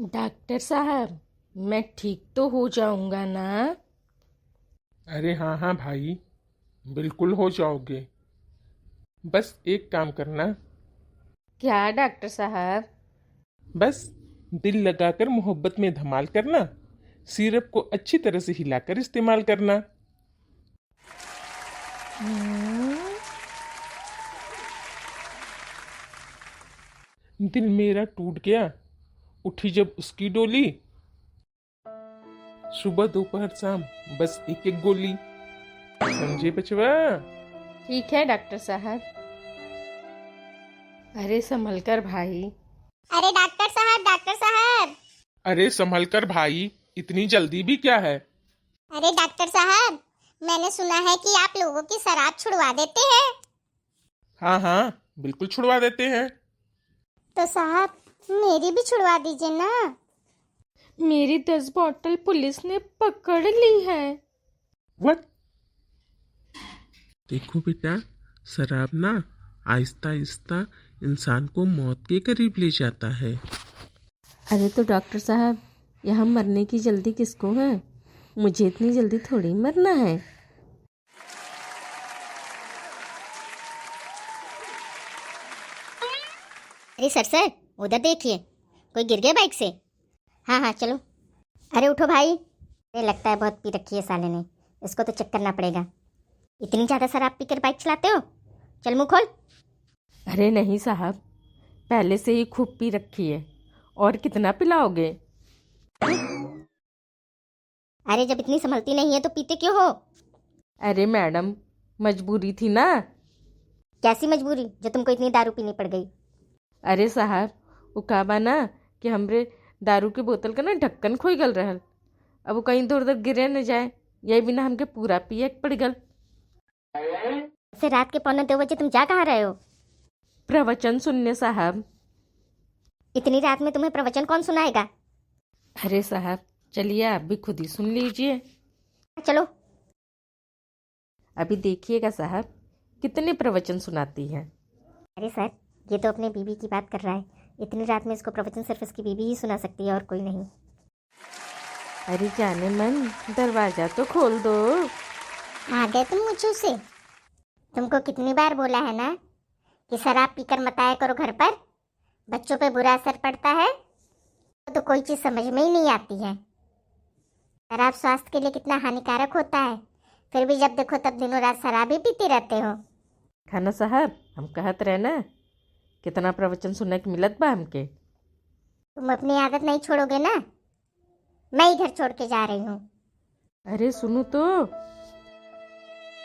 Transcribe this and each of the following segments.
Doctor साहब, मैं ठीक तो हो जाऊंगा ना? अरे हाँ हाँ भाई, बिल्कुल हो जाओगे। बस एक काम करना। क्या डॉक्टर साहब? बस दिल लगाकर मोहब्बत में धमाल करना। सिरप को अच्छी तरह से हिलाकर इस्तेमाल करना। हम्म, दिल मेरा टूट गया, उठी जब उसकी डोली। सुबह दोपहर शाम बस एक एक गोली। समझे बचवा? ठीक है डॉक्टर साहब। अरे संभल कर भाई। अरे डॉक्टर साहब, डॉक्टर साहब। अरे संभल कर भाई, इतनी जल्दी भी क्या है? अरे डॉक्टर साहब, मैंने सुना है कि आप लोगों की शराब छुड़वा देते हैं। हाँ हाँ, बिल्कुल छुड़वा देते हैं। तो साहब, मेरी भी छुड़वा दीजिए ना। मेरी 10 बॉटल पुलिस ने पकड़ ली है। व्हाट? देखो बेटा, शराब ना आहिस्ता आहिस्ता इंसान को मौत के करीब ले जाता है। अरे तो डॉक्टर साहब, यहाँ मरने की जल्दी किसको है? मुझे इतनी जल्दी थोड़ी मरना है। अरे सर, उधर देखिए, कोई गिर गया बाइक से। हाँ हाँ चलो। अरे उठो भाई। ये लगता है बहुत पी रखी है साले ने, इसको तो चेक करना पड़ेगा। इतनी ज़्यादा शराब पीकर बाइक चलाते हो? चल मुँह खोल। अरे नहीं साहब, पहले से ही खूब पी रखी है। और कितना पिलाओगे? अरे जब इतनी संभलती नहीं है तो पीते क्यों हो? अरे मैडम, मजबूरी थी ना। कैसी मजबूरी जो तुमको इतनी दारू पीनी पड़ गई? अरे साहब, वो काबा ना कि हमरे दारू की बोतल का ना ढक्कन खोई गल रहल। अब वो कहीं इधर उधर गिरे न जाए, यही बिना हमके पूरा पिए पड़ गल। ऐसे रात के 1:45 तुम जा कहाँ रहे हो? प्रवचन सुनने साहब। इतनी रात में तुम्हें प्रवचन कौन सुनाएगा? अरे साहब, चलिए आप भी खुद ही सुन लीजिए। चलो। अभी देखिएगा साहब, कितने प्रवचन सुनाती हैं। अरे सर, ये तो अपने बीबी की बात कर रहा है। इतनी रात में इसको प्रवचन सिर्फ इसकी बीबी ही सुना सकती है और कोई नहीं। अरे जाने मन, दरवाजा तो खोल दो। आ गए तुम मुझे से। तुमको कितनी बार बोला है ना कि शराब पीकर मत आया करो घर पर, बच्चों पे बुरा असर पड़ता है। तो कोई चीज़ समझ में ही नहीं आती है। शराब स्वास्थ्य के लिए कितना हानिकारक होता है, फिर भी जब देखो तब दिनों रात शराब ही पीते रहते हो। खाना साहब, हम कहत रहे ना, कितना प्रवचन सुनने के मिलत बा हमके। तुम अपनी आदत नहीं छोड़ोगे ना? मैं ही घर छोड़ के जा रही हूँ। अरे सुनो तो।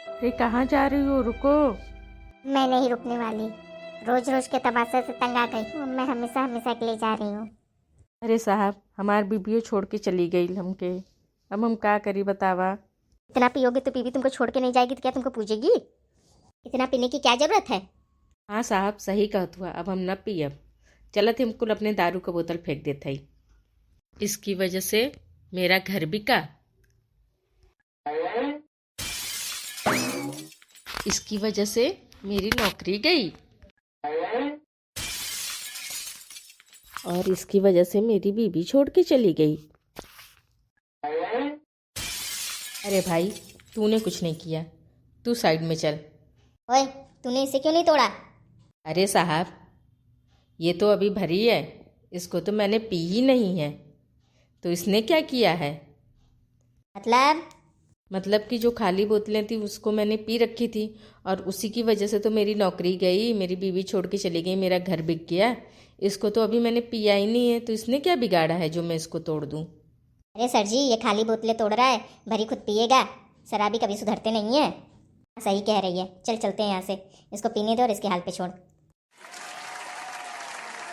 अरे कहाँ जा रही हो? रुको। मैं नहीं रुकने वाली। रोज रोज के तमाशे से तंग आ गई हूँ। मैं हमेशा हमेशा के लिए जा रही हूँ। अरे साहब, हमार बीबियो छोड़ के चली गई हमके। अब हम का करी बतावा। इतना पियोगे तो बीबी तुमको छोड़ के नहीं जाएगी तो क्या तुमको पूछेगी? इतना पीने की क्या जरूरत है? हाँ साहब, सही कहत हुआ। अब हम न पियब। चलत हम कुल अपने दारू का बोतल फेंक देते ही। इसकी वजह से मेरा घर बिका, इसकी वजह से मेरी नौकरी गई, और इसकी वजह से मेरी बीबी छोड़ के चली गई। अरे भाई, तूने कुछ नहीं किया, तू साइड में चल। ओए, तूने इसे क्यों नहीं तोड़ा? अरे साहब, ये तो अभी भरी है, इसको तो मैंने पी ही नहीं है। तो इसने क्या किया है? मतलब कि जो खाली बोतलें थी उसको मैंने पी रखी थी, और उसी की वजह से तो मेरी नौकरी गई, मेरी बीवी छोड़ के चली गई, मेरा घर बिक गया। इसको तो अभी मैंने पिया ही नहीं है, तो इसने क्या बिगाड़ा है जो मैं इसको तोड़ दूँ? अरे सर जी, ये खाली बोतलें तोड़ रहा है, भरी खुद पिएगा। शराबी कभी सुधरते नहीं है। सही कह रही है। चल चलते हैं यहाँ से। इसको पीने दो और इसके हाल पे छोड़।